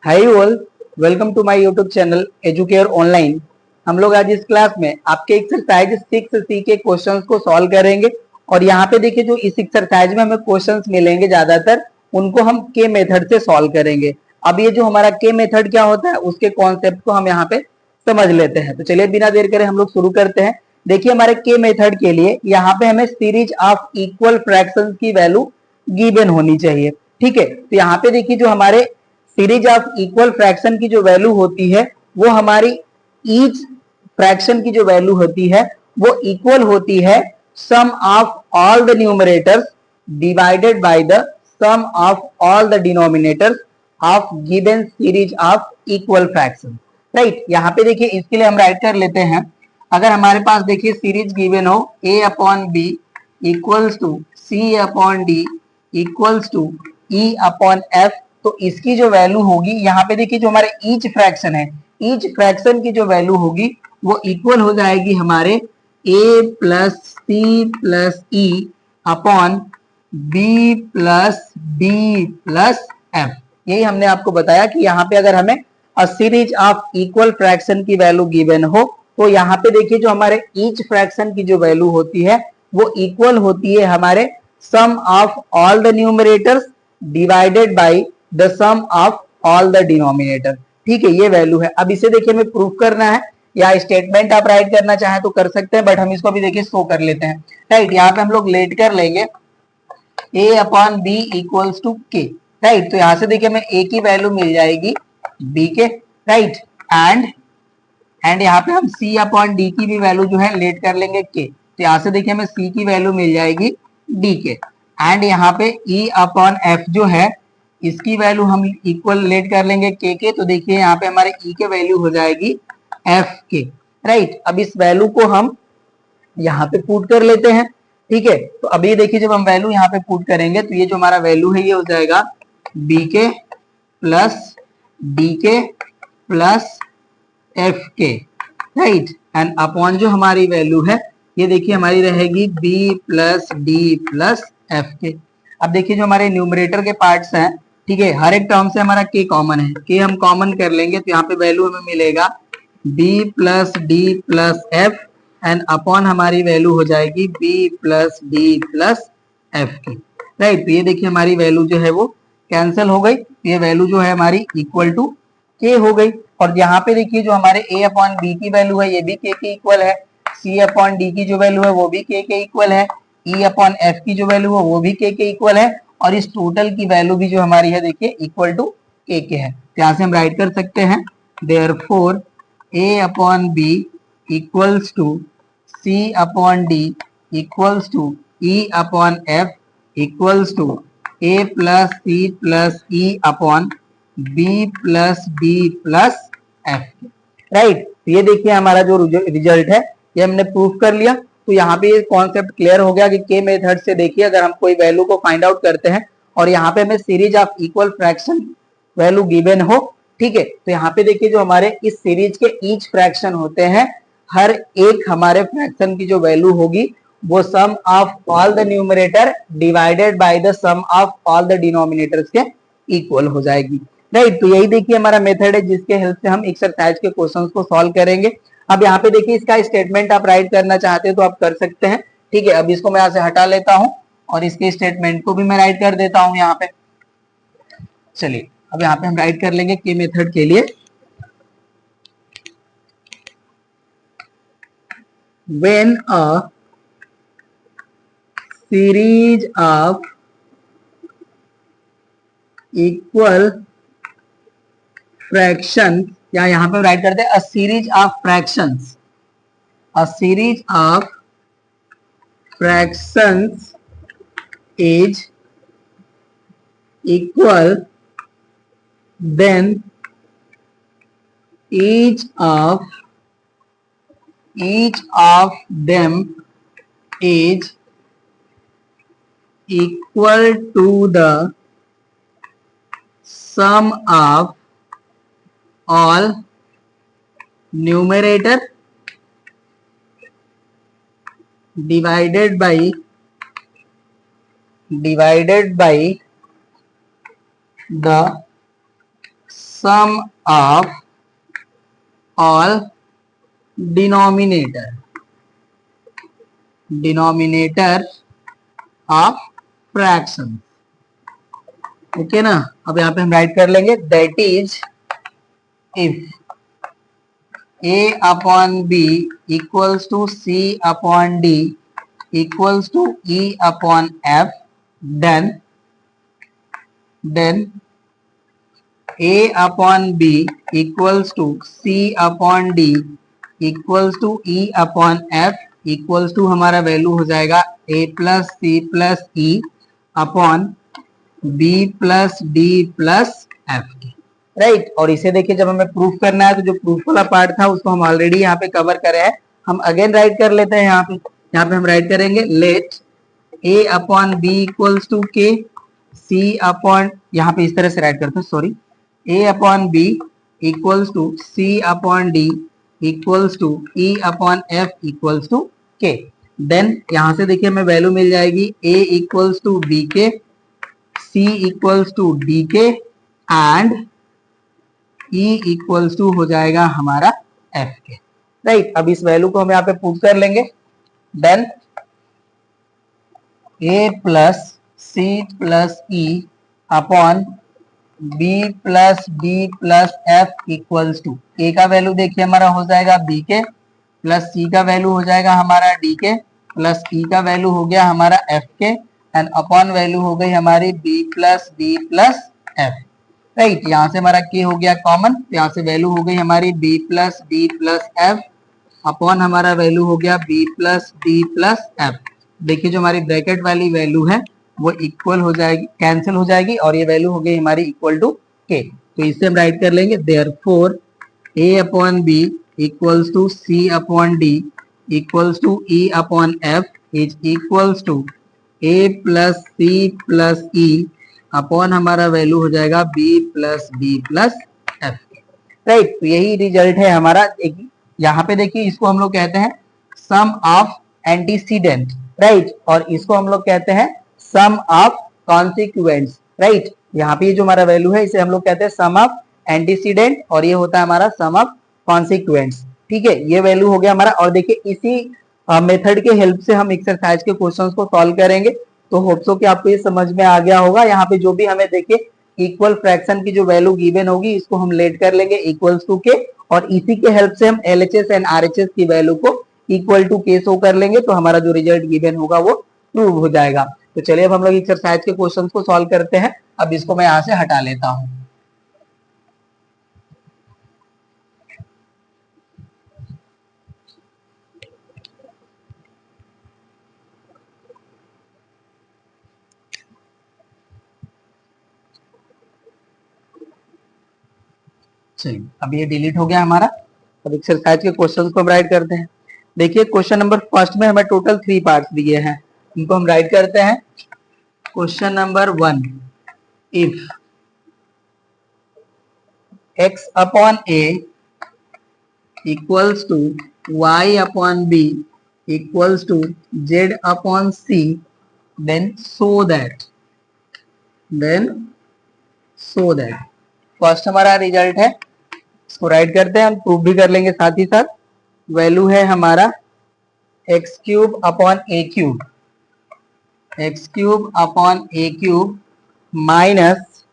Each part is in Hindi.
Hi all, welcome to my YouTube channel Educare online. हम लोग आज इस क्लास में आपके एक्सरसाइज 6C के क्वेश्चंस को सॉल्व करेंगे। और यहाँ पे देखिए जो इस एक्सरसाइज में हमें क्वेश्चंस मिलेंगे ज्यादातर उनको हम के मेथड से सॉल्व करेंगे। अब ये जो हमारा के मेथड क्या होता है उसके कॉन्सेप्ट को हम यहाँ पे समझ लेते हैं। तो चलिए बिना देर करे हम लोग शुरू करते हैं। देखिए हमारे के मेथड के लिए यहाँ पे हमें सीरीज ऑफ इक्वल फ्रैक्शंस की वैल्यू गिवन होनी चाहिए। ठीक है, तो यहाँ पे देखिए जो हमारे सीरीज ऑफ इक्वल फ्रैक्शन की जो वैल्यू होती है वो हमारी ईच फ्रैक्शन की जो वैल्यू होती है वो इक्वल होती है sum of all the numerators divided by the sum of all the denominators of given series of equal fraction. Right, यहाँ पे देखिए इसके लिए हम राइट कर लेते हैं। अगर हमारे पास देखिए सीरीज गिवन हो a upon B equals to c upon D equals to e upon f, तो इसकी जो वैल्यू होगी यहाँ पे देखिए जो हमारे ईच फ्रैक्शन है, ईच फ्रैक्शन की जो वैल्यू होगी वो इक्वल हो जाएगी हमारे a plus C plus E upon B plus D plus F. यही हमने आपको बताया कि यहाँ पे अगर हमें a series of equal fraction की वैल्यू गिवन हो तो यहाँ पे देखिए जो हमारे ईच फ्रैक्शन की जो वैल्यू होती है वो इक्वल होती है हमारे sum of all the numerators divided by the sum of all the denominator. ठीक है, ये वैल्यू है। अब इसे देखिए हमें प्रूफ करना है या स्टेटमेंट आप राइट करना चाहें तो कर सकते हैं, बट हम इसको भी देखिए शो कर लेते हैं। राइट, यहाँ पे हम लोग लेट कर लेंगे a upon B equals to K. Right, तो यहाँ से देखिए हमें a की वैल्यू मिल जाएगी b के। राइट, एंड यहाँ पे हम c अपॉन डी की भी वैल्यू जो है लेट कर लेंगे k, तो यहाँ से देखिए हमें c की वैल्यू मिल जाएगी d के। एंड यहाँ पे e अपॉन f जो है इसकी वैल्यू हम इक्वल लेट कर लेंगे k के, तो देखिए यहाँ पे हमारे e के वैल्यू हो जाएगी f के। राइट, अब इस वैल्यू को हम यहाँ पे पुट कर लेते हैं। ठीक है, तो अभी देखिए जब हम वैल्यू यहाँ पे पुट करेंगे तो ये जो हमारा वैल्यू है ये हो जाएगा b के प्लस d के प्लस f के। राइट, एंड अपॉन जो हमारी वैल्यू है ये देखिए हमारी रहेगी b plus D plus F के। अब देखिए जो हमारे न्यूमरेटर के पार्ट्स हैं, ठीक है, हर एक टर्म से हमारा k कॉमन है, k हम कॉमन कर लेंगे तो यहाँ पे वैल्यू हमें मिलेगा b plus D plus F and upon हमारी वैल्यू हो जाएगी b plus D plus F की। राइट, तो ये देखिए हमारी वैल्यू जो है वो कैंसिल हो गई, ये वैल्यू जो है हमारी इक्वल टू के हो गई। और यहाँ पे देखिए जो हमारे a अपॉन बी की वैल्यू है ये भी k के इक्वल है, c अपॉन डी की जो वैल्यू है वो भी k के इक्वल है, e अपॉन f की जो वैल्यू है वो भी k के इक्वल है, और इस टोटल की वैल्यू भी जो हमारी है देखिए इक्वल टू k के है। तो यहाँ से हम राइट कर सकते हैं therefore a upon B equals to c upon D equals to e upon f equals to a plus c plus e upon b plus D plus F. Right, तो ये देखिए हमारा जो रिजल्ट है ये हमने प्रूफ कर लिया। तो यहाँ पे ये कॉन्सेप्ट क्लियर हो गया कि के मेथड से देखिए अगर हम कोई वैल्यू को फाइंड आउट करते हैं और यहाँ पे हमें series of equal fraction value given हो, ठीक है, तो यहाँ पे देखिए जो हमारे इस सीरीज के ईच फ्रैक्शन होते हैं हर एक हमारे फ्रैक्शन की जो वैल्यू होगी वो sum of all the numerator divided by the sum of all the denominators के इक्वल हो जाएगी। राइट, तो यही देखिए हमारा मेथड है जिसके हेल्प से हम एक्सरसाइज के क्वेश्चंस को सॉल्व करेंगे। अब यहाँ पे देखिए इसका स्टेटमेंट आप राइट करना चाहते हैं तो आप कर सकते हैं। ठीक है, अब इसको मैं यहाँ से हटा लेता हूँ और इसके स्टेटमेंट को भी मैं राइट कर देता हूँ यहाँ पे। चलिए अब यहाँ पे हम राइट कर लेंगे के मेथड के लिए when a series of equal fractions, या यहाँ पे राइट करते हैं a series of fractions, a series of fractions is equal then each of them is equal to the sum of all numerator divided by the sum of all denominator of fraction. Okay ना। अब यहाँ पे हम राइट कर लेंगे that is if a upon b equals to c upon d equals to e upon f, then a upon b equals to c upon d equals to e upon f equals to हमारा वैल्यू हो जाएगा a plus C plus E upon b plus D plus F की। राइट। और इसे देखिए जब हमें प्रूफ करना है तो जो प्रूफ वाला पार्ट था उसको हम ऑलरेडी यहाँ पे कवर करे हैं। हम अगेन राइट कर लेते हैं। यहाँ पे हम राइट करेंगे let a upon B equals to K C upon, यहाँ पे इस तरह से राइट करते हैं, sorry, a upon B equals to C upon D equals to E upon F equals to K. Then यहाँ से देखिए हमें वैल्यू मिल जाएगी a equals to B K, c equals to D K and E equals to हो जाएगा हमारा F के। राइट। अब इस वैल्यू को हम यहाँ पे पुट कर लेंगे। Then A plus C plus E upon B plus D plus F equals to, A का वैल्यू देखिए हमारा हो जाएगा बी के, प्लस सी का वैल्यू हो जाएगा हमारा डी के, प्लस ई का वैल्यू हो गया हमारा एफ के एंड अपॉन वैल्यू हो गई हमारी B plus D plus F. Right. यहाँ से हमारा के हो गया कॉमन, यहाँ से वैल्यू हो गई हमारी b plus D plus F upon हमारा वैल्यू हो गया b plus D plus F. देखिए जो हमारी ब्रैकेट वाली वैल्यू है वो इक्वल हो जाएगी, कैंसिल हो जाएगी और ये वैल्यू हो गई हमारी इक्वल टू के। तो इससे हम राइट कर लेंगे therefore a upon B equals to C upon D equals to E upon F is equals to a plus C plus E upon हमारा वैल्यू हो जाएगा b plus D plus F. Right. तो यही रिजल्ट है हमारा। यहाँ पे देखिए इसको हम लोग कहते हैं सम ऑफ एंटीसीडेंट। राइट। और इसको हम लोग कहते हैं सम ऑफ कॉन्सिक्वेंट्स। राइट। यहाँ पे जो हमारा वैल्यू है इसे हम लोग कहते हैं सम ऑफ एंटीसीडेंट और ये होता है हमारा सम ऑफ कॉन्सिक्वेंट्स। ठीक है, ये वैल्यू हो गया हमारा। और देखिए इसी मेथड के हेल्प से हम एक्सरसाइज के क्वेश्चंस को सॉल्व करेंगे। तो होप सो कि आपको ये समझ में आ गया होगा। यहाँ पे जो भी हमें देखिए इक्वल फ्रैक्शन की जो वैल्यू गिवन होगी इसको हम लेट कर लेंगे इक्वल्स टू के और इसी के हेल्प से हम एलएचएस एंड आरएचएस की वैल्यू को इक्वल टू के शो कर लेंगे तो हमारा जो रिजल्ट गिवन होगा वो प्रूव हो जाएगा। तो चलिए अब हम लोग एक्सरसाइज के क्वेश्चन को सॉल्व करते हैं। अब इसको मैं यहाँ से हटा लेता हूँ। चलिए अब ये डिलीट हो गया हमारा। अब एक्सरसाइज के क्वेश्चंस को हम राइट करते हैं। देखिए क्वेश्चन नंबर फर्स्ट में हमें टोटल 3 पार्ट्स दिए हैं, इनको हम राइट करते हैं। Question number 1, if x upon a equals to y upon b equals to z upon c then so that first हमारा रिजल्ट है, इसको राइट करते हैं। हम प्रूफ भी कर लेंगे साथ ही साथ। वैल्यू है हमारा X cube upon A cube, X cube upon A cube minus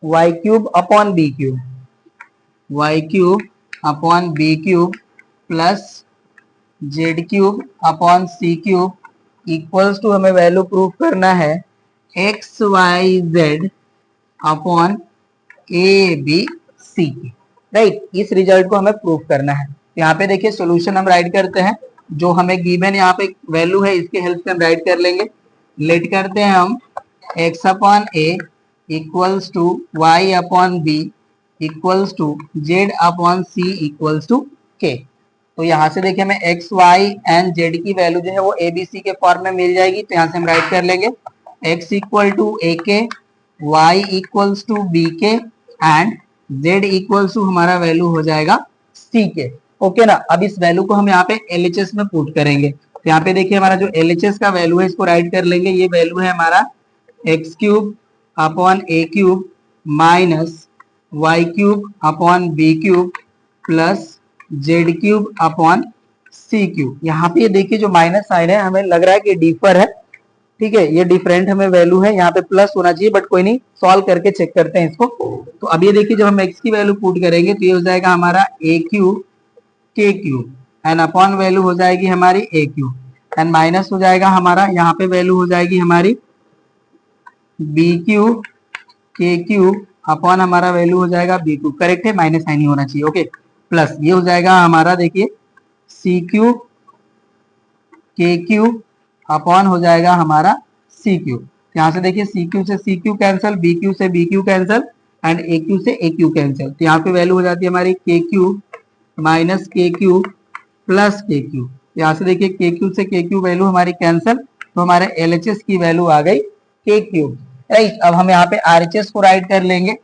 Y cube upon B cube, Y cube upon B cube plus Z cube upon C cube equals to हमें वैल्यू प्रूफ करना है X Y Z upon A B C की। राइट। इस रिजल्ट को हमें प्रूफ करना है। तो यहाँ पे देखिए सॉल्यूशन हम राइट करते हैं। जो हमें गिवन यहाँ पे वैल्यू है इसके हेल्प से हम राइट कर लेंगे। लेट करते हैं हम x upon A equals to Y upon B equals to Z upon C equals to K. तो यहाँ से देखिए हमें एक्स वाई एंड जेड की वैल्यू जो है वो ए बी सी के फॉर्म में मिल जाएगी। तो यहाँ से हम राइट कर लेंगे x इक्वल टू ए के, y इक्वल्स टू बी के एंड z इक्वल्स टू हमारा वैल्यू हो जाएगा c के। ओके ना। अब इस वैल्यू को हम यहाँ पे LHS में पुट करेंगे। तो यहाँ पे देखिए हमारा जो LHS का वैल्यू है इसको राइट कर लेंगे। ये वैल्यू है हमारा X cube upon A cube minus Y cube upon B cube plus Z cube upon C cube. यहाँ पे ये देखिए जो माइनस साइन है हमें लग रहा है कि डिफर है, ठीक है, ये डिफरेंट हमें वैल्यू है, यहाँ पे प्लस होना चाहिए बट कोई नहीं, सॉल्व करके चेक करते हैं इसको। तो अब ये देखिए जब हम x की वैल्यू पुट करेंगे तो ये हो जाएगा हमारा a cube k cube and upon value हो जाएगी हमारी a क्यूब एंड माइनस हो जाएगा हमारा, यहाँ पे वैल्यू हो जाएगी हमारी b cube k cube upon हमारा वैल्यू हो जाएगा b क्यूब। करेक्ट है, माइनस साइन ही होना चाहिए। ओके, प्लस ये हो जाएगा हमारा देखिए c cube k cube upon हो जाएगा हमारा सी क्यूब। यहाँ से देखिए सी क्यू से C Q cancel, B Q से B Q cancel and A Q से ए क्यू कैंसिल। तो यहाँ पे वैल्यू हो जाती है हमारी के क्यूब माइनस के क्यूब प्लस के क्यूब। यहाँ से देखिए के क्यूब से के क्यूब वैल्यू हमारी कैंसिल, तो हमारे एल एच एस की वैल्यू आ गई के क्यूब। राइट, अब हम यहाँ पे आर एच एस को राइट कर लेंगे।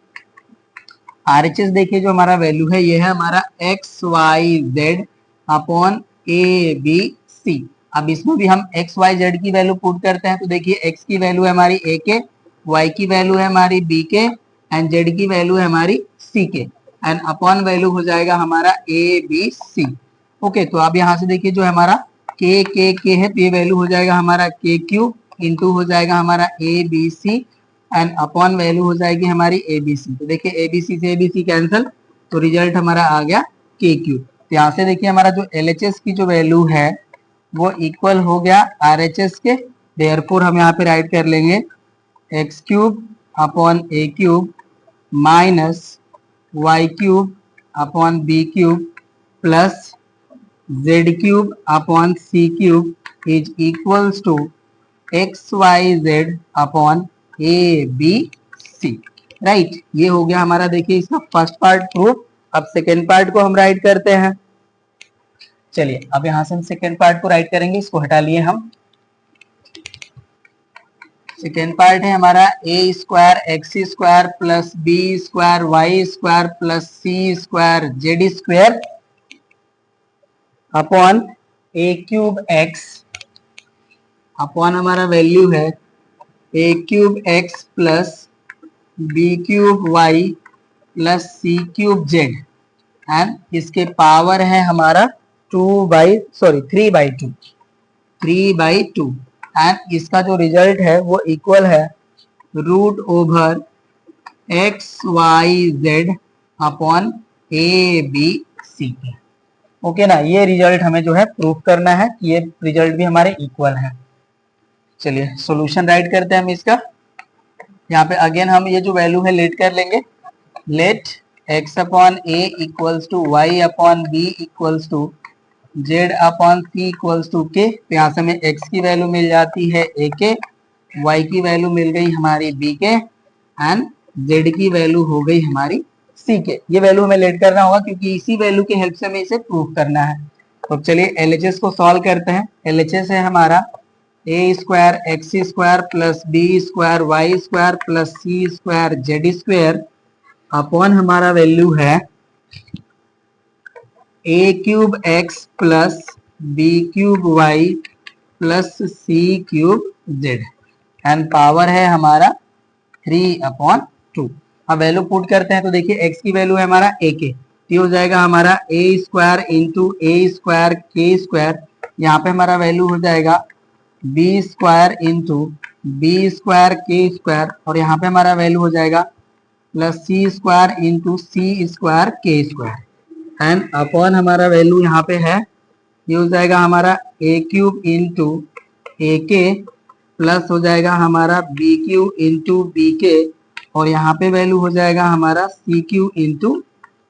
आर एच एस देखिए जो हमारा वैल्यू है ये है हमारा X Y Z upon A B C. अब इसमें भी हम एक्स वाई जेड की वैल्यू पुट करते हैं, तो देखिए एक्स की वैल्यू है हमारी ए के, वाई की वैल्यू है हमारी बी के एंड जेड की वैल्यू है हमारी सी के एंड अपॉन वैल्यू हो जाएगा हमारा ए बी सी। ओके, तो अब यहाँ से देखिए जो हमारा के है तो ये वैल्यू हो जाएगा हमारा के क्यूब इंटू हो जाएगा हमारा A B C and upon value हो जाएगी हमारी ए बी सी। तो देखिए ए बी सी से ए बी सी कैंसिल, तो रिजल्ट हमारा आ गया के क्यूब। तो यहाँ से देखिए हमारा जो एल एच एस की जो वैल्यू है वो इक्वल हो गया आर एच एस के। देयरफॉर हम यहाँ पे राइट कर लेंगे X cube upon A cube minus Y cube upon B cube plus Z cube upon C cube is equals to X Y Z upon A B C. Right, ये हो गया हमारा देखिए इसका फर्स्ट पार्ट प्रूफ। अब सेकेंड पार्ट को हम राइट करते हैं। चलिए अब यहां से हम सेकेंड पार्ट को राइट करेंगे, इसको हटा लिए हम। सेकेंड पार्ट है हमारा A square X square plus B square Y square plus C square Z square upon A cube X upon हमारा वैल्यू है A cube X plus B cube Y plus C cube Z and इसके पावर है हमारा 3/2 एंड इसका जो रिजल्ट है वो इक्वल है root over X Y Z upon A B C के। ओके ना, ये रिजल्ट हमें जो है प्रूफ करना है कि ये रिजल्ट भी हमारे इक्वल है। चलिए सॉल्यूशन राइट करते हैं हम इसका। यहाँ पे अगेन हम ये जो वैल्यू है लेट कर लेंगे। Let x upon a equals to Y upon B equals to Z upon C equals to K. तो यहाँ से हमें x की वैल्यू मिल जाती है a के, y की वैल्यू मिल गई हमारी b के एंड z की वैल्यू हो गई हमारी c के। ये वैल्यू हमें लेट करना होगा क्योंकि इसी वैल्यू की हेल्प से हमें इसे प्रूफ करना है। तो चलिए LHS को सॉल्व करते हैं। LHS है हमारा a square X square plus B square Y square plus C square Z square upon हमारा वैल्यू है A cube X plus B cube Y plus C cube Z and power है हमारा 3/2। अब वैल्यू पुट करते हैं तो देखिए x की वैल्यू है हमारा a के, तो हो जाएगा हमारा a square into a square K square. यहाँ पे हमारा वैल्यू हो जाएगा b square into B square K square और यहाँ पे हमारा वैल्यू हो जाएगा plus C square into C square K square and upon हमारा वैल्यू यहाँ पे है ये हो जाएगा हमारा ए क्यूब इंटू ए के प्लस हो जाएगा हमारा बी क्यू इंटू बी के और यहाँ पे वैल्यू हो जाएगा हमारा C Q into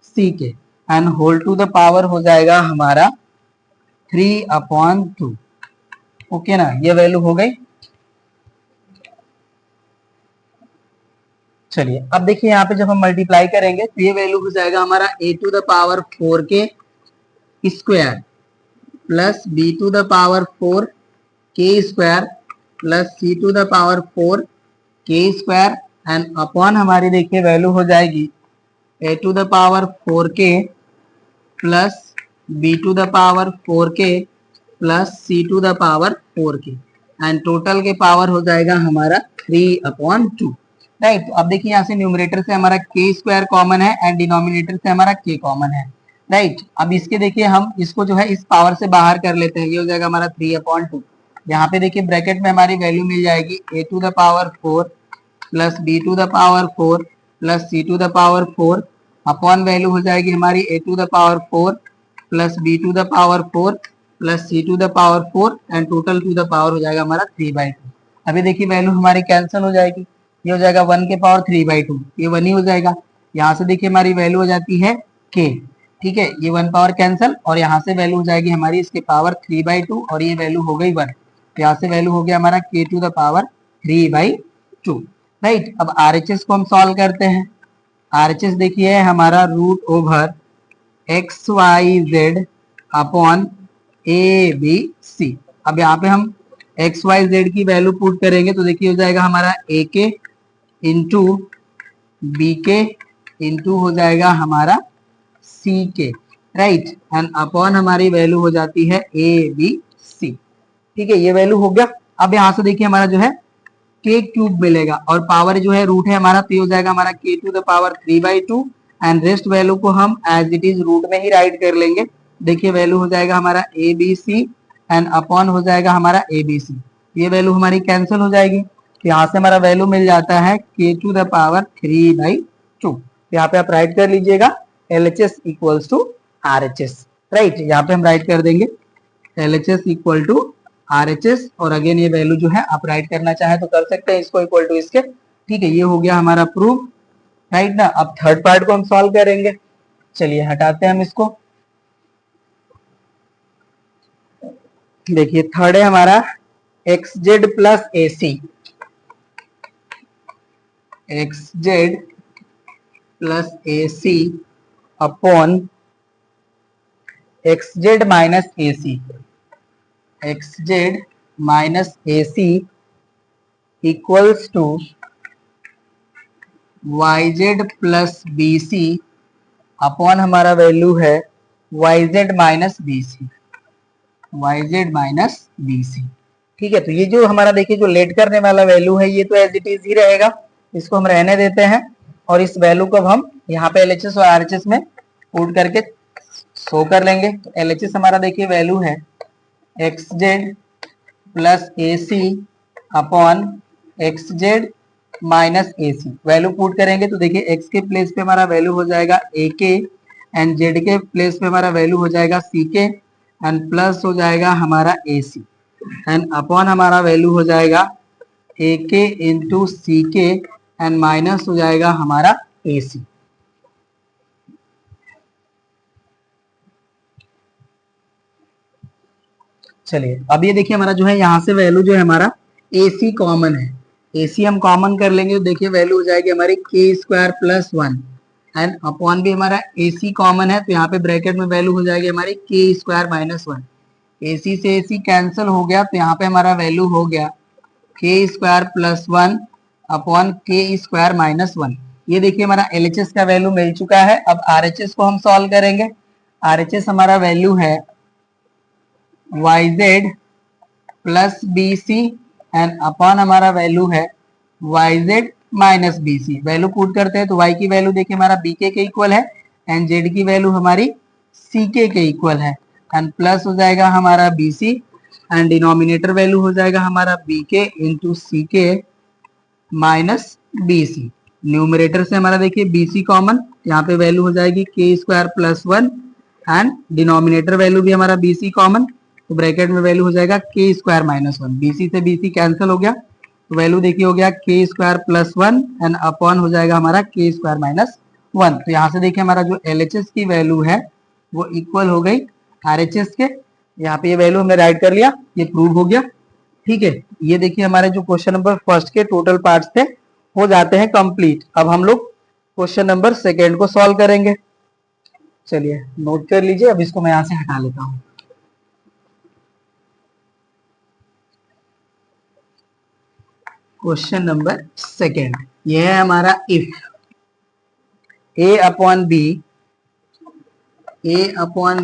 C K and whole to the power हो जाएगा हमारा 3/2। ओके ना, ये वैल्यू हो गई। चलिए अब देखिए यहाँ पे जब हम मल्टीप्लाई करेंगे तो ये वैल्यू हो जाएगा हमारा a to the power 4 K square plus b to the power 4 K square plus c to the power 4 K square and upon हमारी देखिए वैल्यू हो जाएगी a to the power 4 K plus b to the power 4 K plus c to the power 4 K and total के पावर हो जाएगा हमारा 3/2। राइट। तो अब देखिए यहाँ से न्यूमरेटर से हमारा के स्क्वायर कॉमन है एंड डिनोमिनेटर से हमारा के कॉमन है, राइट। अब इसके देखिए हम इसको जो है इस पावर से बाहर कर लेते हैं, ये हो जाएगा हमारा 3/2। यहाँ पे देखिए ब्रैकेट में हमारी वैल्यू मिल जाएगी a to the power 4 plus b to the power 4 plus c to the power 4 upon value हो जाएगी हमारी a to the power 4 plus b to the power 4 plus c to the power 4 and total to the power हो जाएगा हमारा 3/2। अभी देखिए वैल्यू हमारी कैंसिल हो जाएगी, ये हो जाएगा 1 के पावर 3/2, ये 1 ही हो जाएगा। यहाँ से देखिए हमारी वैल्यू हो जाती है k, ठीक है, ये 1 पावर कैंसिल और यहाँ से वैल्यू हो जाएगी हमारी इसके पावर 3/2 और ये वैल्यू हो गई 1, तो यहाँ से वैल्यू हो गया हमारा k to the power 3/2, right. अब RHS को हम सॉल्व करते हैं। RHS देखिए हमारा root over XYZ upon ABC। अब यहाँ पे हम XYZ की वैल्यू पुट करेंगे तो देखिए हो जाएगा हमारा AK इंटू BK इंटू हो जाएगा हमारा CK, राइट, एंड अपॉन हमारी वैल्यू हो जाती है ABC, ठीक है, ये वैल्यू हो गया। अब यहाँ से देखिए हमारा जो है k क्यूब मिलेगा और पावर जो है रूट है हमारा, तो हो जाएगा हमारा k to the power 3/2 and rest value को हम एज इट इज रूट में ही राइट कर लेंगे। देखिए वैल्यू हो जाएगा हमारा ABC एंड अपॉन हो जाएगा हमारा ABC, ये वैल्यू हमारी कैंसिल हो जाएगी, तो यहाँ से हमारा वैल्यू मिल जाता है k टू द पावर 3/2। तो यहाँ पे आप राइट कर लीजिएगा LHS equals to RHS, right. यहाँ पे हम राइट कर देंगे LHS इक्वल टू RHS और अगेन ये वैल्यू जो है आप राइट करना चाहे तो कर सकते हैं इसको इक्वल टू इसके, ठीक है, ये हो गया हमारा प्रूफ, राइट ना। अब थर्ड पार्ट को हम सॉल्व करेंगे, चलिए हटाते हैं हम इसको। देखिए थर्ड है हमारा XZ plus AC, XZ plus AC upon XZ minus AC, XZ minus AC equals to YZ plus BC upon हमारा वैल्यू है YZ minus BC, YZ minus BC, ठीक है। तो ये जो हमारा देखिए जो लेट करने वाला वैल्यू है ये तो एज इट इज ही रहेगा, इसको हम रहने देते हैं और इस वैल्यू को हम यहाँ पे LHS और RHS में पुट करके शो कर लेंगे। तो LHS हमारा देखिए वैल्यू है XZ plus AC upon XZ minus AC, value put करेंगे तो देखिए x के प्लेस पे हमारा वैल्यू हो जाएगा AK एंड Z के प्लेस पे हमारा वैल्यू हो जाएगा CK एंड प्लस हो जाएगा हमारा AC एंड अपॉन हमारा वैल्यू हो जाएगा AK into CK and minus हो जाएगा हमारा AC। चलिए अब ये देखिए हमारा जो है यहाँ से वैल्यू जो है हमारा AC कॉमन है, AC हम कॉमन कर लेंगे तो देखिए वैल्यू हो जाएगी हमारी k square plus 1 and upon भी हमारा AC कॉमन है तो यहाँ पे ब्रैकेट में वैल्यू हो जाएगी हमारी k स्क्वायर माइनस 1, AC से AC कैंसिल हो गया तो यहाँ पे हमारा वैल्यू हो गया k square plus 1 upon k square minus 1। ये देखिए हमारा LHS का वैल्यू मिल चुका है। अब RHS को हम सॉल्व करेंगे। RHS हमारा वैल्यू है YZ plus BC and upon हमारा वैल्यू है YZ minus BC, value put करते हैं तो Y की वैल्यू देखिए हमारा BK के इक्वल है एंड Z की वैल्यू हमारी CK के इक्वल है एंड प्लस हो जाएगा हमारा BC एंड डिनोमिनेटर वैल्यू हो जाएगा हमारा BK into CK minus BC। Numerator से हमारा देखिए BC कॉमन, यहाँ पे वैल्यू हो जाएगी k square plus 1 and denominator value भी हमारा BC कॉमन, तो ब्रैकेट में वैल्यू हो जाएगा k स्क्वायर माइनस 1, BC से BC कैंसिल हो गया तो वैल्यू देखिए हो गया k square plus 1 and upon हो जाएगा हमारा k स्क्वायर माइनस 1। तो यहाँ से देखिए हमारा जो LHS की वैल्यू है वो इक्वल हो गई RHS के, यहाँ पे ये वैल्यू हमने राइट कर लिया, ये प्रूव हो गया, ठीक है। ये देखिए हमारे जो क्वेश्चन नंबर फर्स्ट के टोटल पार्ट्स थे हो जाते हैं कंप्लीट। अब हम लोग क्वेश्चन नंबर सेकेंड को सॉल्व करेंगे, चलिए नोट कर लीजिए। अब इसको मैं यहां से हटा लेता हूं। क्वेश्चन नंबर सेकेंड ये है हमारा if a upon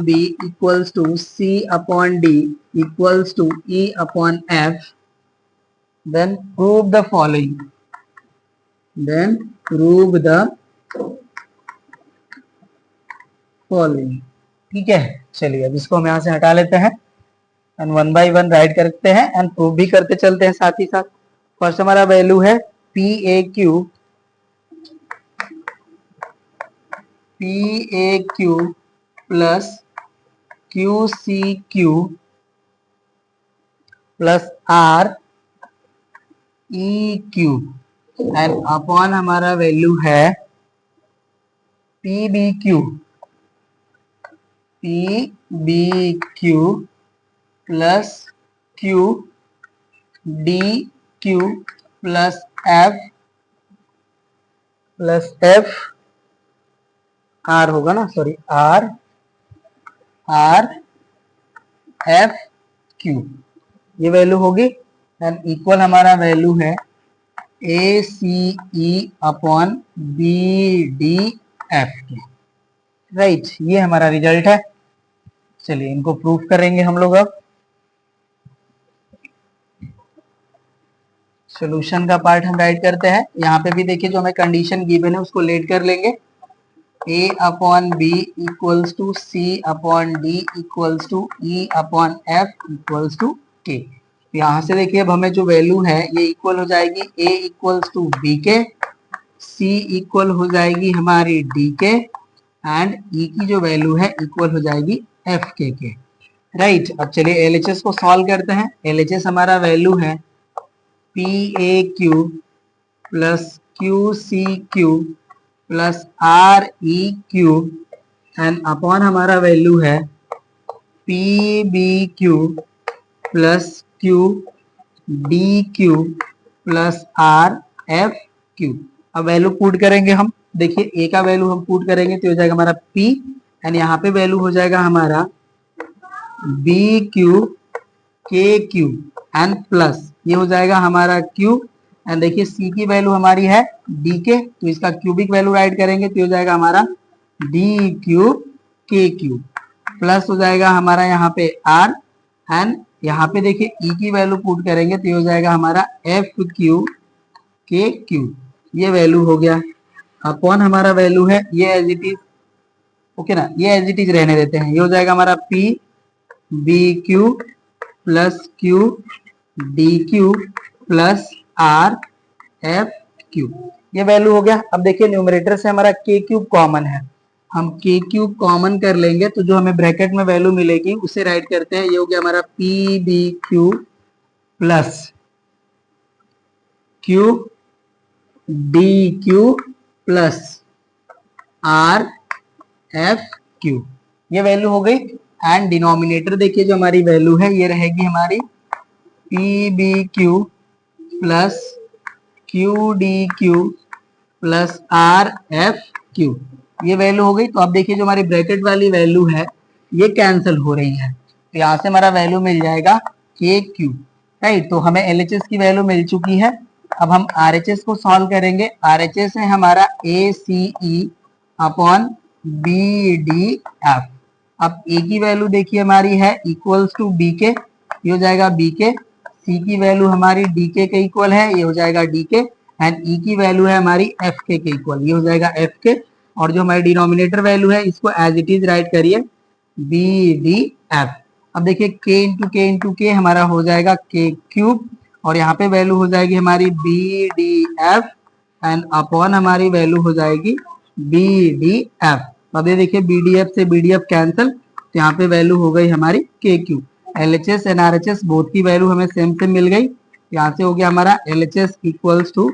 b equals to c upon d equals to e upon f, then prove the following। Then prove the following. ठीक है, चलिए अब इसको हम यहाँ से हटा लेते हैं and one by one right करते हैं एंड प्रूव भी करते चलते हैं साथ ही साथ। फर्स्ट हमारा वैल्यू है PAQ plus QCQ plus REQ and upon हमारा वैल्यू है PBQ plus QDQ plus F R होगा ना, सॉरी RFQ, ये वैल्यू होगी एंड इक्वल हमारा वैल्यू है ACE अपॉन BDF के। राइट, ये हमारा रिजल्ट है। चलिए इनको प्रूफ करेंगे हम लोग। अब सॉल्यूशन का पार्ट हम राइट करते हैं। यहाँ पे भी देखिए जो हमें कंडीशन गिवन है उसको लेट कर लेंगे। A upon B equals to C upon D equals to E upon F equals to K। यहाँ से देखिए अब हमें जो वैल्यू है ये इक्वल हो जाएगी A इक्वल्स टू B के, C इक्वल हो जाएगी हमारी D के एंड E की जो वैल्यू है इक्वल हो जाएगी F के। राइट, अब चलिए LHS को सॉल्व करते हैं। LHS हमारा वैल्यू है PAQ plus QCQ plus REQ and upon हमारा वैल्यू है PBQ plus QDQ plus RFQ। अब वैल्यू पुट करेंगे हम। देखिए A का वैल्यू हम पुट करेंगे तो हो जाएगा हमारा P एंड यहाँ पे वैल्यू हो जाएगा हमारा BQ KQ एंड प्लस ये हो जाएगा हमारा Q एंड देखिए C की वैल्यू हमारी है DK, तो इसका क्यूबिक वैल्यू राइट करेंगे तो हो जाएगा हमारा DQ KQ प्लस हो जाएगा हमारा यहाँ पे R एंड यहाँ पे देखिए E की वैल्यू पुट करेंगे तो हो जाएगा हमारा FQ KQ। ये वैल्यू हो गया अपॉन हमारा वैल्यू है ये एज इट इज। ओके ना, ये एज इट इज रहने देते हैं। ये हो जाएगा हमारा PBQ plus QDQ plus RFQ, ये वैल्यू हो गया। अब देखिए न्यूमरेटर से हमारा K क्यूब कॉमन है, हम K क्यूब कॉमन कर लेंगे तो जो हमें ब्रैकेट में वैल्यू मिलेगी उसे राइट करते हैं। ये हो गया हमारा PBQ plus QDQ plus RFQ, ये वैल्यू हो गई। एंड डिनोमिनेटर देखिए जो हमारी वैल्यू है ये रहेगी हमारी PBQ plus QDQ plus RFQ, ये वैल्यू हो गई। तो अब देखिए जो हमारी ब्रैकेट वाली वैल्यू है ये कैंसिल हो रही है, तो यहाँ से हमारा वैल्यू मिल जाएगा KQ। राइट, तो हमें LHS की वैल्यू मिल चुकी है। अब हम RHS को सॉल्व करेंगे। RHS है हमारा ACE अपॉन BDF। अब A की वैल्यू देखिए हमारी है इक्वल्स टू B के, ये हो जाएगा B के। C की वैल्यू हमारी DK के इक्वल है, ये हो जाएगा DK एंड E की वैल्यू है हमारी FK के इक्वल, ये हो जाएगा FK। और जो हमारी डिनोमिनेटर वैल्यू है इसको एज इट इज राइट करिए BDF। अब देखिए K इंटू K हमारा हो जाएगा K क्यूब और यहाँ पे वैल्यू हो जाएगी हमारी BDF एंड अपॉन हमारी वैल्यू हो जाएगी BDF। अब ये देखिए BDF से BDF कैंसिल, तो यहाँ पे वैल्यू हो गई हमारी K cube. LHS and RHS both की वैल्यू हमें सेम मिल गई। यहाँ से हो गया हमारा LHS इक्वल्स टू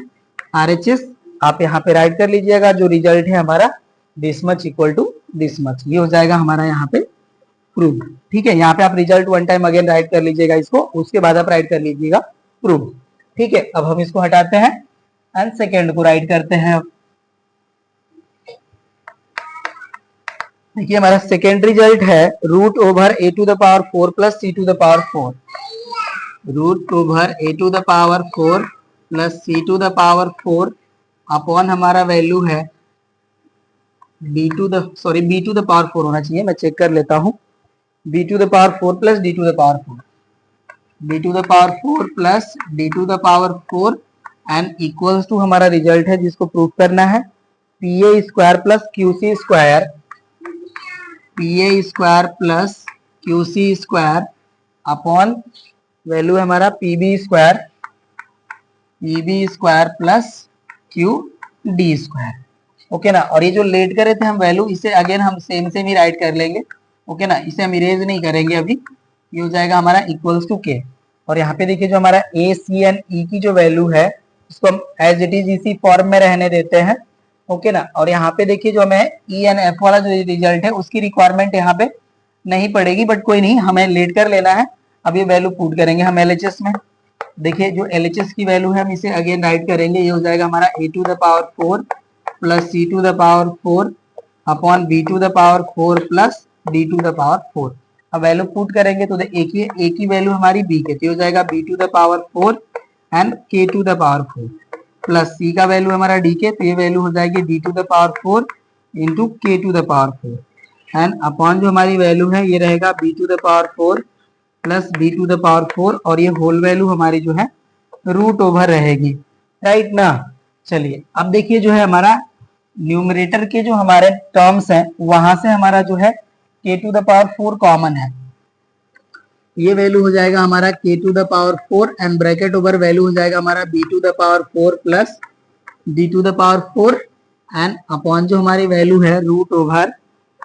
RHS। आप यहाँ पे राइट कर लीजिएगा, जो रिजल्ट है हमारा this much equal to this much, ये हो जाएगा हमारा यहाँ पे प्रूव। ठीक है, यहाँ पे आप result one time again right कर लीजिएगा इसको, उसके बाद आप राइट कर लीजिएगा प्रूव। ठीक है, अब हम इसको हटाते हैं एंड सेकेंड को राइट करते हैं। देखिए हमारा सेकेंड रिजल्ट है root over a to the power 4 plus c to the power 4। Root over a to the power 4 plus c to the power 4 upon हमारा वैल्यू है b टू द पावर 4 होना चाहिए, मैं चेक कर लेता हूँ। b to the power 4 plus d to the power 4, b to the power 4 plus d to the power 4 and equals to हमारा रिजल्ट है जिसको प्रूफ करना है PA square plus QC square, PA square plus QC square upon value है हमारा PB square, PB square plus Q D square. Okay ना, और ये जो लेट करे थे हम वैल्यू, इसे अगेन हम सेम ही राइट कर लेंगे। ओके ना, इसे हम इरेज नहीं करेंगे अभी, ये हो जाएगा हमारा इक्वल्स टू के। और यहाँ पे देखिए जो हमारा ए सी एंड ई की जो वैल्यू है उसको हम एज इट इज इसी फॉर्म में रहने देते हैं। ओके ना, और यहाँ पे देखिए जो हमें ई एंड एफ वाला जो रिजल्ट है उसकी रिक्वायरमेंट यहाँ पे नहीं पड़ेगी, बट कोई नहीं, हमें लेट कर लेना है। अब ये वैल्यू पुट करेंगे हम एलएचएस में। देखिए जो एलएचएस की वैल्यू है हम इसे अगेन राइट करेंगे, ये हो जाएगा हमारा A to the power 4 plus C to the power 4 upon B to the power 4 plus D to the power 4। अब वैल्यू पुट करेंगे तो देखिए ए की वैल्यू हमारी बी के, तो हो जाएगा B to the power 4 and K to the power 4 plus C का वैल्यू हमारा डी के, तो ये वैल्यू हो जाएगी D to the power 4 into K to the power 4 and upon जो हमारी वैल्यू है ये रहेगा B to the power 4 plus B to the power 4, और ये होल वैल्यू हमारी जो है रूट ओवर रहेगी, राइट ना। चलिए अब देखिए जो है हमारा न्यूमरेटर के जो हमारे टर्म्स हैं वहां से हमारा जो है के टू द पावर 4 कॉमन है, ये वैल्यू हो जाएगा हमारा K to the power 4 and bracket over value हो जाएगा हमारा B to the power 4 plus D to the power 4 and upon जो हमारी वैल्यू है रूट ओवर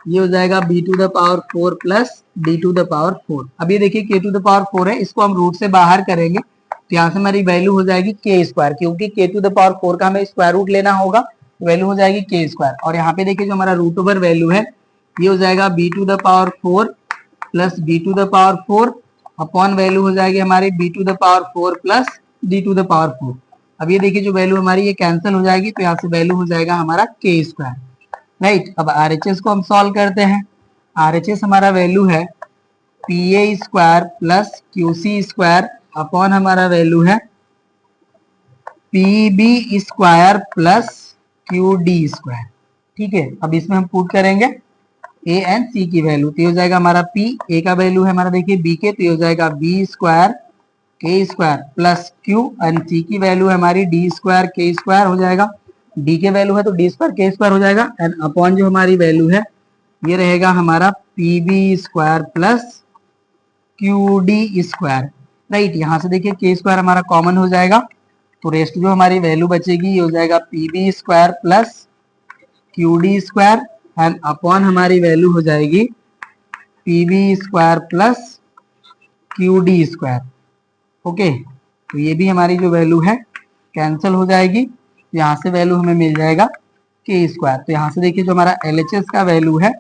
ये हो जाएगा B to the power 4 plus D to the power 4। अब ये देखिए के टू द पावर 4 है, इसको हम रूट से बाहर करेंगे तो यहाँ से हमारी वैल्यू हो जाएगी के स्क्वायर, क्योंकि के टू द पावर 4 का हमें स्क्वायर रूट लेना होगा, वैल्यू हो जाएगी के स्क्वायर। और यहाँ पे देखिए जो हमारा रूट ओवर वैल्यू है ये हो जाएगा B to the power 4 plus B to the power 4 upon value हो जाएगी हमारी B to the power 4 plus D to the power 4। अब ये देखिए जो वैल्यू हमारी ये कैंसिल हो जाएगी, तो यहाँ से वैल्यू हो जाएगा हमारा के स्क्वायर, राइट। अब आरएचएस को हम सॉल्व करते हैं। आरएचएस हमारा वैल्यू है PA square plus QC square upon हमारा वैल्यू है PB square plus Q D square, ठीक है। अब इसमें हम पुट करेंगे ए एंड सी की वैल्यू, तो हो जाएगा हमारा पी, ए का वैल्यू है हमारा देखिए बी के, तो हो जाएगा B square K square plus Q and सी की वैल्यू है हमारी डी स्क्वायर के स्क्वायर हो जाएगा, डी के वैल्यू है तो डी स्क्वायर के स्क्वायर हो जाएगा एंड अपॉन जो हमारी वैल्यू है ये रहेगा हमारा PB square plus Q D square, right. यहाँ से देखिए के स्क्वायर हमारा कॉमन हो जाएगा, तो रेस्ट जो हमारी वैल्यू बचेगी ये हो जाएगा PB square plus Q D square and upon हमारी वैल्यू हो जाएगी PB square plus Q D square. Okay, तो ये भी हमारी जो वैल्यू है कैंसिल हो जाएगी, यहाँ से वैल्यू हमें मिल जाएगा के स्क्वायर। तो यहाँ से देखिए जो हमारा एलएचएस का वैल्यू है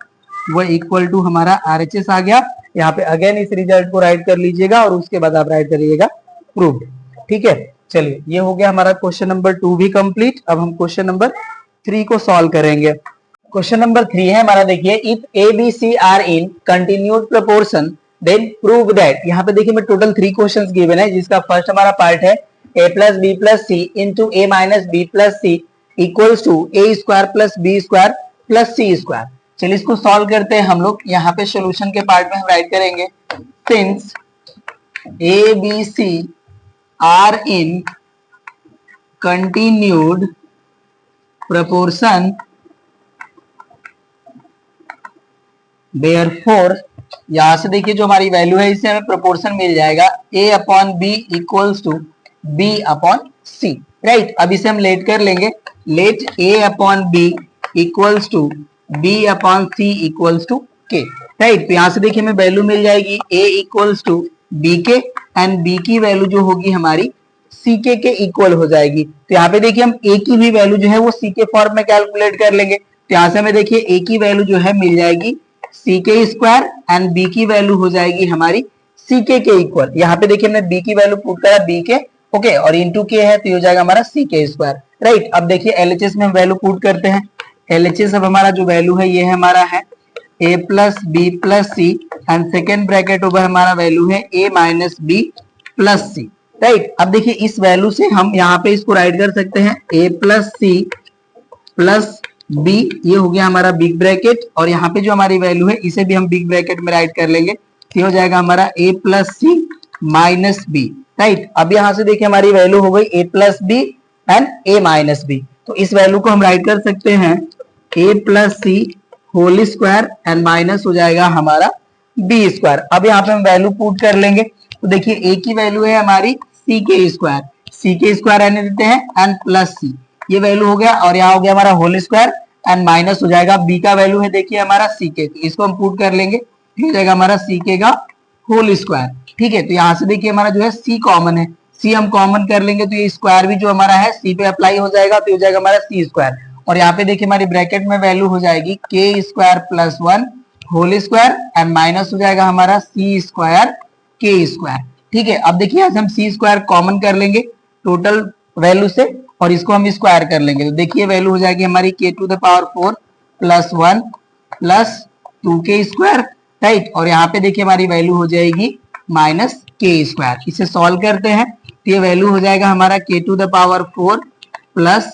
वो इक्वल टू हमारा आरएचएस आ गया। यहाँ पे अगेन इस रिजल्ट को राइट कर लीजिएगा और उसके बाद आप राइट करिएगा प्रूफ, ठीक है। चलिए ये हो गया हमारा क्वेश्चन नंबर 2 भी कंप्लीट। अब हम क्वेश्चन नंबर 3 को सॉल्व करेंगे। क्वेश्चन नंबर 3 है हमारा, देखिए if A B C are in continued proportion then prove that. यहाँ पे देखिए मैं टोटल 3 क्वेश्चंस गिवन है, जिसका फर्स्ट हमारा पार्ट है a plus B plus C into A minus B plus C equals to A square plus B square plus C square. चलिए इसको सॉल्व करते हैं हम लोग। यहाँ पे सोल्यूशन के पार्ट में हम राइट करेंगे since A B C are in continued proportion therefore यहां से देखिए जो हमारी वैल्यू है इससे हमें प्रोपोर्शन मिल जाएगा a upon B equals to b upon c, right. अब इसे हम लेट कर लेंगे, let a upon b equals to b upon c equals to k, right. तो यहां से देखिए हमें वैल्यू मिल जाएगी a equals to b K and b की वैल्यू जो होगी हमारी ck के इक्वल हो जाएगी। तो यहाँ पे देखिए हम a की भी वैल्यू जो है वो c के फॉर्म में कैलकुलेट कर लेंगे। तो यहाँ से हमें देखिए a की वैल्यू जो है मिल जाएगी ck स्क्वायर एंड b की वैल्यू हो जाएगी हमारी ck के इक्वल। यहाँ पे देखिए हमने b की वैल्यू पुट करा b के, ओके, और इंटू के है तो हो जाएगा हमारा ck स्क्वायर, राइट। अब देखिए एलएचएस में हम वैल्यू पुट करते हैं। एलएचएस अब हमारा जो वैल्यू है ये है हमारा है a plus B plus C and second bracket over हमारा वैल्यू है a minus B plus C, right. अब देखिए इस वैल्यू से हम यहाँ पे इसको राइट कर सकते हैं a plus C plus b, ये हो गया हमारा बिग ब्रैकेट, और यहाँ पे जो हमारी वैल्यू है इसे भी हम बिग ब्रैकेट में राइट कर लेंगे, ये हो जाएगा हमारा a plus C minus B, right. अब यहाँ से देखिए हमारी वैल्यू हो गई a plus B and a minus B. तो इस वैल्यू को हम राइट कर सकते हैं a plus C whole square and minus हो जाएगा हमारा बी स्क्वायर। अब यहाँ पे हम वैल्यू पुट कर लेंगे। तो देखिए a की वैल्यू है हमारी सी के स्क्वायर रहने देते हैं एंड प्लस सी, ये वैल्यू हो गया, और यहाँ हो गया हमारा होल स्क्वायर एंड माइनस हो जाएगा बी का वैल्यू है देखिए हमारा सी के, तो इसको हम पुट कर लेंगे, हो जाएगा हमारा सी के का होल स्क्वायर। ठीक है, तो यहाँ से देखिए हमारा जो है सी कॉमन है, सी हम कॉमन कर लेंगे तो ये स्क्वायर भी जो हमारा है सी पे अप्लाई हो जाएगा, तो हो जाएगा हमारा सी स्क्वायर। और यहाँ पे देखिए हमारी ब्रैकेट में वैल्यू हो जाएगी K square plus 1 whole square and minus हो जाएगा हमारा सी स्क्वायर के स्क्वायर। ठीक है, अब देखिए हम सी स्क्वायर कॉमन कर लेंगे टोटल वैल्यू से और इसको हम स्क्वायर कर लेंगे, तो देखिए वैल्यू हो जाएगी हमारी K to the power 4 plus 1 plus 2 K square, right. और यहाँ पे देखिए हमारी वैल्यू हो जाएगी माइनस के स्क्वायर। इसे सॉल्व करते हैं तो ये वैल्यू हो जाएगा हमारा K to the power 4 plus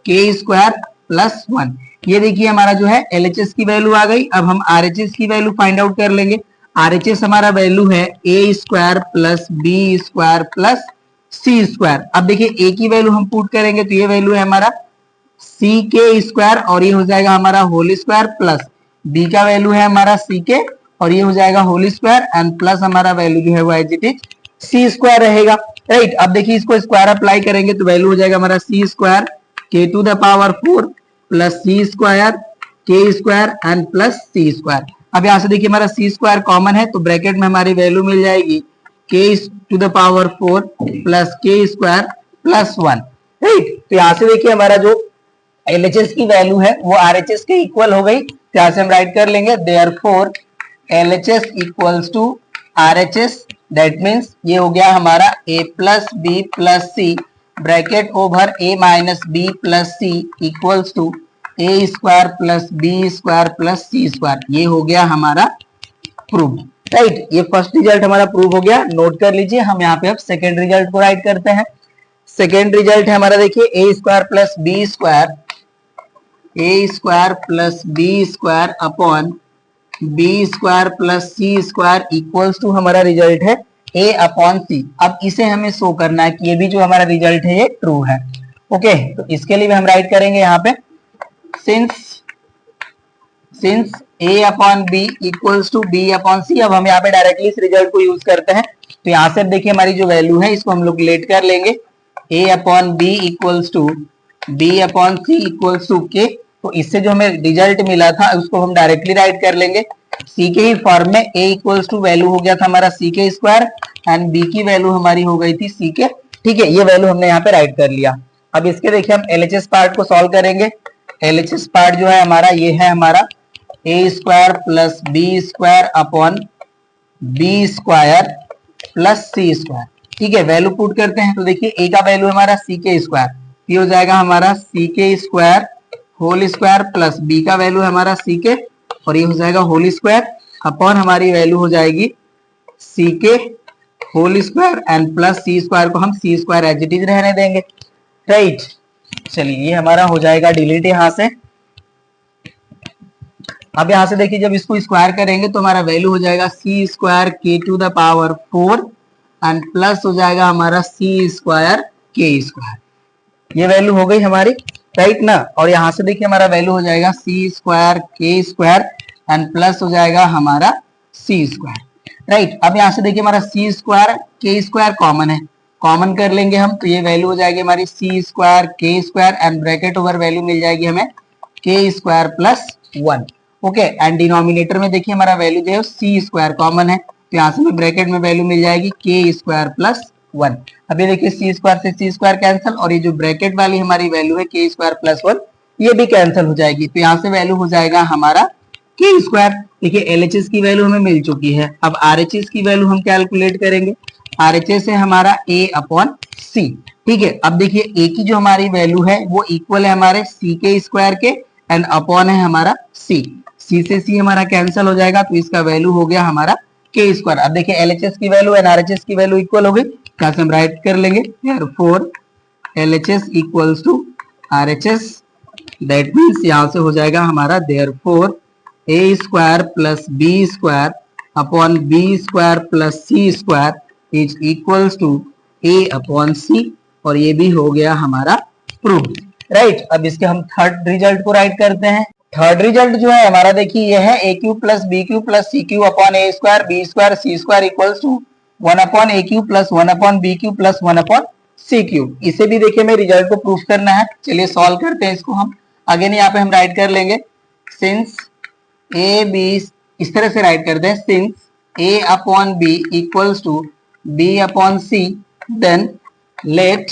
के स्क्वायर प्लस 1। ये देखिए हमारा जो है एलएचएस की वैल्यू आ गई। अब हम आरएचएस की वैल्यू फाइंड आउट कर लेंगे। आरएचएस हमारा वैल्यू है A square plus B square plus C square. अब देखिए ए की वैल्यू हम पुट करेंगे तो ये वैल्यू है हमारा सी के स्क्वायर और ये हो जाएगा हमारा होल स्क्वायर प्लस बी का वैल्यू है हमारा सी के और ये हो जाएगा होल स्क्वायर एंड प्लस हमारा वैल्यू जो है वो as it is C square रहेगा, राइट। अब देखिए इसको स्क्वायर अप्लाई करेंगे तो वैल्यू हो जाएगा हमारा C square K to the power 4 plus C square K square and plus C square. अब यहाँ से देखिए हमारा सी स्क्वायर कॉमन है तो ब्रैकेट में हमारी वैल्यू मिल जाएगी के टू द पावर 4 प्लस के स्क्वायर प्लस 1, राइट। तो यहाँ से देखिए हमारा जो एलएचएस की वैल्यू है वो आरएचएस के इक्वल हो गई, तो यहाँ से हम राइट कर लेंगे therefore LHS equals to RHS, that means ये हो गया हमारा a plus B plus C bracket over a minus B plus C equals to A square plus B square plus C square. ये हो गया हमारा प्रूव, राइट। ये फर्स्ट रिजल्ट हमारा प्रूव हो गया, नोट कर लीजिए। हम यहाँ पे अब सेकेंड रिजल्ट को राइट करते हैं। सेकेंड रिजल्ट है हमारा देखिए A square plus B square, A square plus B square upon B square plus C square equals to हमारा रिजल्ट है ए अपॉन सी। अब इसे हमें शो करना है कि ये भी जो हमारा रिजल्ट है ये ट्रू है, ओके। तो इसके लिए भी हम राइट करेंगे यहाँ पे since A upon B equals to B upon C. अब हम यहाँ पे डायरेक्टली इस रिजल्ट को यूज करते हैं, तो यहाँ से देखिए हमारी जो वैल्यू है इसको हम लोग लेट कर लेंगे A upon B equals to B upon C equals to K. तो इससे जो हमें रिजल्ट मिला था उसको हम डायरेक्टली राइट कर लेंगे सी के ही फॉर्म में। ए इक्वल्स टू वैल्यू हो गया था हमारा C K square and B की वैल्यू हमारी हो गई थी सी के, ठीक है। ये वैल्यू हमने यहाँ पे राइट कर लिया। अब इसके देखिए हम एलएचएस पार्ट को सॉल्व करेंगे। एलएचएस पार्ट जो है हमारा ये है हमारा A square plus B square upon B square plus C square, ठीक है। वैल्यू पुट करते हैं तो देखिए ए का वैल्यू हमारा सी के स्क्वायर, ये हो जाएगा हमारा C K square whole square plus B का वैल्यू है हमारा सी के और ये हो जाएगा होल स्क्वायर अपॉन हमारी वैल्यू हो जाएगी C K whole square and plus C square को हम C square as it is रहने देंगे, राइट। चलिए ये हमारा हो जाएगा डिलीट यहाँ से। अब यहाँ से देखिए जब इसको स्क्वायर करेंगे तो हमारा वैल्यू हो जाएगा C square K to the power 4 and plus हो जाएगा हमारा सी स्क्वायर के स्क्वायर। ये वैल्यू हो गई हमारी, राइट ना। और यहाँ से देखिए हमारा वैल्यू हो जाएगा C square K square and plus हो जाएगा हमारा सी स्क्वायर, राइट। अब यहाँ से देखिए हमारा C square K square common है, कॉमन कर लेंगे हम तो ये वैल्यू हो जाएगी हमारी C square K square and bracket over value मिल जाएगी हमें K square plus 1, okay. And denominator में देखिए हमारा वैल्यू जो है सी स्क्वायर कॉमन है तो यहाँ से हमें ब्रैकेट में वैल्यू मिल जाएगी के स्क्वायर प्लस 1। अब ये देखिए सी स्क्वायर से सी स्क्वायर कैंसिल और ये जो ब्रैकेट वाली हमारी वैल्यू है के स्क्वायर प्लस 1 ये भी कैंसिल हो जाएगी, तो यहाँ से वैल्यू हो जाएगा हमारा के स्क्वायर। देखिए एलएचएस की वैल्यू हमें मिल चुकी है। अब आरएचएस की वैल्यू हम कैलकुलेट करेंगे। आरएचएस है हमारा ए अपॉन सी, ठीक है। अब देखिए ए की जो हमारी वैल्यू है वो इक्वल है हमारे सी के स्क्वायर के एंड अपॉन है हमारा सी से सी हमारा कैंसिल हो जाएगा तो इसका वैल्यू हो गया हमारा के स्क्वायर। अब देखिए एलएचएस की वैल्यू एंड आरएचएस की वैल्यू इक्वल हो गई, यहाँ से हम राइट कर लेंगे therefore LHS equals to RHS, that means यहाँ से हो जाएगा हमारा therefore A square plus B square upon B square plus C square is equals to A upon C और ये भी हो गया हमारा प्रूव। राइट, अब इसके हम थर्ड रिजल्ट को राइट करते हैं। थर्ड रिजल्ट जो है हमारा देखिए ये है A cube plus B cube plus C cube upon A square B square C square equals to 1 upon A cube plus 1 upon B cube plus 1 upon C cube. इसे भी देखिए हमें रिजल्ट को प्रूफ करना है। चलिए सॉल्व करते हैं इसको हम। अगेन यहाँ पे हम राइट कर लेंगे सिंस ए बी, इस तरह से राइट करते हैं since A upon B equals to B upon C, then let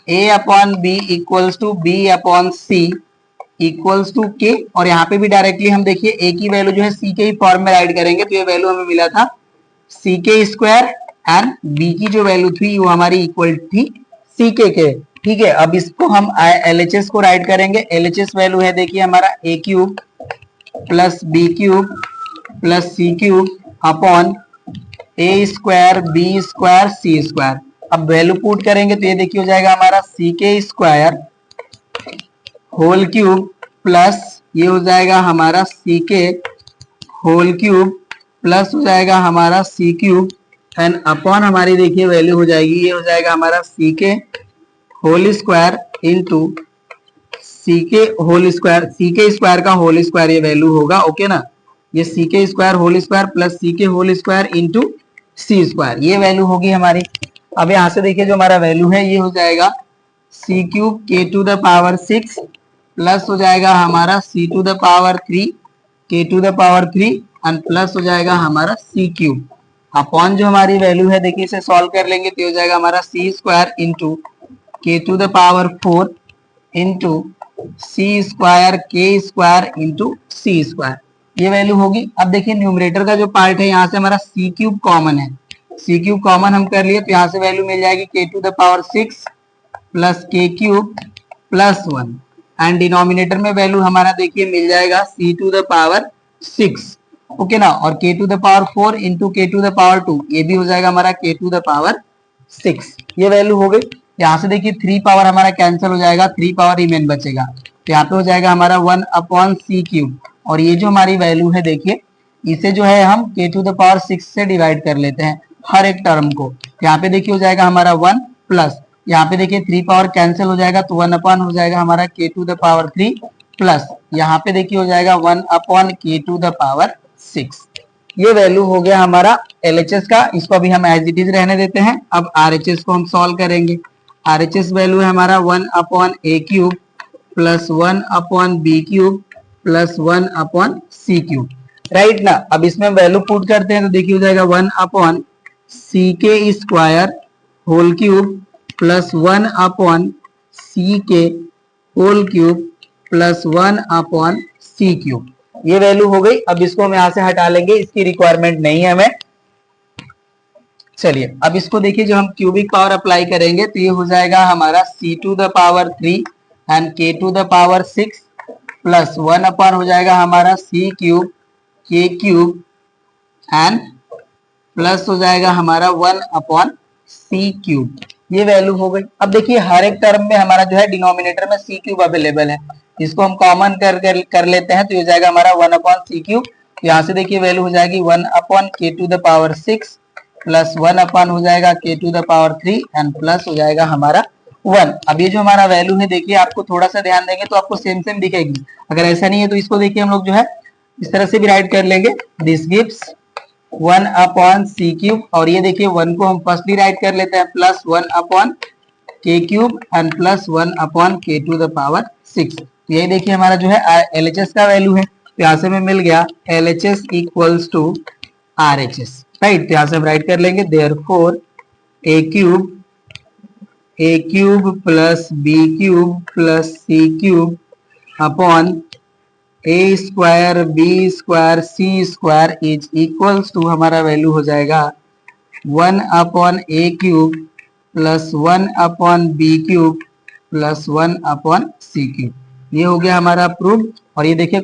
A upon B equals to B upon C equals to K. और यहाँ पे भी डायरेक्टली हम देखिए ए की वैल्यू जो है सी के ही फॉर्म में राइट करेंगे, तो ये वैल्यू हमें मिला था सी के स्क्वायर एंड बी की जो वैल्यू थी वो हमारी इक्वल थी सी के। ठीक है, अब इसको हम एलएचएस को राइट करेंगे। एलएचएस वैल्यू है देखिए हमारा A cube plus B cube plus C cube upon A square B square C square. अब वैल्यू पुट करेंगे तो ये देखिए हो जाएगा हमारा C K square whole cube plus ये हो जाएगा हमारा C K whole cube plus हो जाएगा हमारा सी क्यूब एंड अपॉन हमारी देखिए वैल्यू हो जाएगी, ये हो जाएगा हमारा C K whole square into C K whole square, सी के स्क्वायर का होल स्क्वायर ये वैल्यू होगा। ओके ना, ये सी K square whole square plus सी K whole square into C square, ये वैल्यू होगी हमारी। अब यहाँ से देखिए जो हमारा वैल्यू है ये हो जाएगा C cube K to the power 6 plus हो जाएगा हमारा C to the power 3 K to the power 3 and plus हो जाएगा हमारा सी क्यूब अपॉन जो हमारी वैल्यू है देखिए इसे सॉल्व कर लेंगे तो हो जाएगा हमारा C square into K to the power 4 into C square K square into C square, ये वैल्यू होगी। अब देखिए न्यूमरेटर का जो पार्ट है यहाँ से हमारा सी क्यूब कॉमन है, सी क्यूब कॉमन हम कर लिए तो यहाँ से वैल्यू मिल जाएगी के टू द पावर 6 प्लस के क्यूब प्लस 1 एंड डिनोमिनेटर में वैल्यू हमारा देखिए मिल जाएगा सी टू द पावर 6। ओके ना, और के to the power 4 into K to the power 2, ये भी हो जाएगा हमारा के टू द पावर 6, ये वैल्यू हो गई। यहाँ से देखिए 3 पावर हमारा कैंसिल हो जाएगा, 3 पावर रिमेन बचेगा तो यहाँ पे हो जाएगा हमारा 1 अपॉन सी क्यूब। और ये जो हमारी वैल्यू है देखिए इसे जो है हम के टू द पावर 6 से डिवाइड कर लेते हैं हर एक टर्म को। यहाँ पे देखिए हो जाएगा हमारा 1 प्लस यहाँ पे देखिए 3 पावर कैंसिल हो जाएगा तो 1 अपॉन हो जाएगा हमारा K to the power 3 plus यहाँ पे देखिए हो जाएगा 1 upon K to the power 6। ये वैल्यू हो गया हमारा एलएचएस का, इसको अभी हम एज इट इज रहने देते हैं। अब आरएचएस को हम सॉल्व करेंगे। आरएचएस वैल्यू है हमारा 1 upon A cube plus 1 upon B cube plus 1 upon C cube. Right ना, अब इसमें वैल्यू पुट करते हैं तो देखिए हो जाएगा 1 upon C K square whole cube plus 1 upon C K whole cube plus 1 upon C cube, ये वैल्यू हो गई। अब इसको हम यहाँ से हटा लेंगे, इसकी रिक्वायरमेंट नहीं है हमें। चलिए अब इसको देखिए जो हम क्यूबिक पावर अप्लाई करेंगे तो ये हो जाएगा हमारा C to the power 3 and K to the power 6 plus 1 upon हो जाएगा हमारा C cube K cube and plus हो जाएगा हमारा 1 अपॉन सी क्यूब, ये वैल्यू हो गई। अब देखिए हर एक टर्म में हमारा जो है डिनोमिनेटर में सी क्यूब अवेलेबल है, इसको हम कॉमन कर लेते हैं तो ये जाएगा हमारा 1 अपॉन सी क्यूब। यहाँ से देखिए वैल्यू हो जाएगी 1 upon K to the power 6 plus 1 upon हो जाएगा K to the power 3 and plus हो जाएगा हमारा 1। अब ये जो हमारा वैल्यू है देखिए आपको थोड़ा सा ध्यान देंगे तो आपको सेम सेम दिखेगी, अगर ऐसा नहीं है तो इसको देखिए हम लोग जो है इस तरह से भी राइट कर लेंगे। This gives 1 upon C cube और ये देखिए 1 को हम फर्स्टली राइट कर लेते हैं प्लस 1 अपॉन के cube and plus 1 upon K to the power 6। तो यही देखिए हमारा जो है एलएचएस का वैल्यू है, तो यहाँ से हमें मिल गया LHS equals to RHS. Right, तो यहाँ से हम राइट कर लेंगे therefore A cube plus B cube plus C cube upon A square B square C square is equals to हमारा वैल्यू हो जाएगा 1 upon A cube plus 1 upon B cube plus 1 upon C cube. ये हो गया हमारा प्रूफ। और ये देखिए